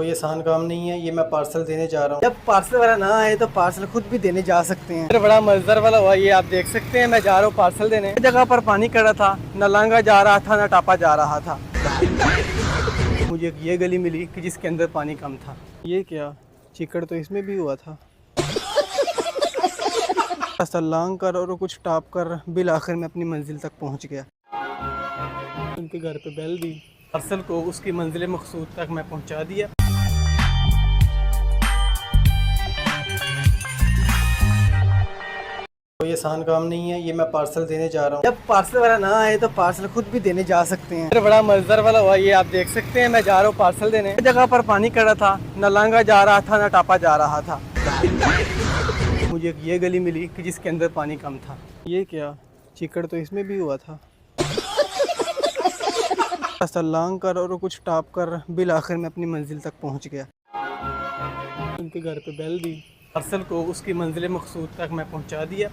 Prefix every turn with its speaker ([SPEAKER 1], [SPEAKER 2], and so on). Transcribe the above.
[SPEAKER 1] कोई आसान काम नहीं है, ये मैं पार्सल देने जा रहा हूँ। जब पार्सल वाला ना आए तो पार्सल खुद भी देने जा सकते हैं। बड़ा मजेदार वाला हुआ, ये आप देख सकते हैं। मैं जा रहा हूँ पार्सल देने। जगह पर पानी खड़ा था, न लांगा जा रहा था न टापा जा रहा था। मुझे ये गली मिली कि जिसके अंदर पानी कम था। ये क्या चिकड़ तो इसमें भी हुआ था। रास्ता लांग कर और कुछ टाप कर बिल आखिर में अपनी मंजिल तक पहुंच गया। उनके घर पे बेल दी, पार्सल को उसकी मंजिल मकसूद तक मैं पहुंचा दिया। कोई आसान काम नहीं है, ये मैं पार्सल देने जा रहा हूँ। जब पार्सल वाला ना आए तो पार्सल खुद भी देने जा सकते हैं। बड़ा मजेदार वाला हुआ, ये आप देख सकते हैं। मैं जा रहा हूँ पार्सल देने। जगह पर पानी खड़ा था, न लांगा जा रहा था न टापा जा रहा था। मुझे ये गली मिली कि जिसके अंदर पानी कम था। ये क्या चिकड़ तो इसमें भी हुआ था। रास्ता लांग कर और कुछ टाप कर बिल आखिर में अपनी मंजिल तक पहुंच गया। उनके घर पे बेल दी, पार्सल को उसकी मंजिल मकसूद तक मैं पहुंचा दिया।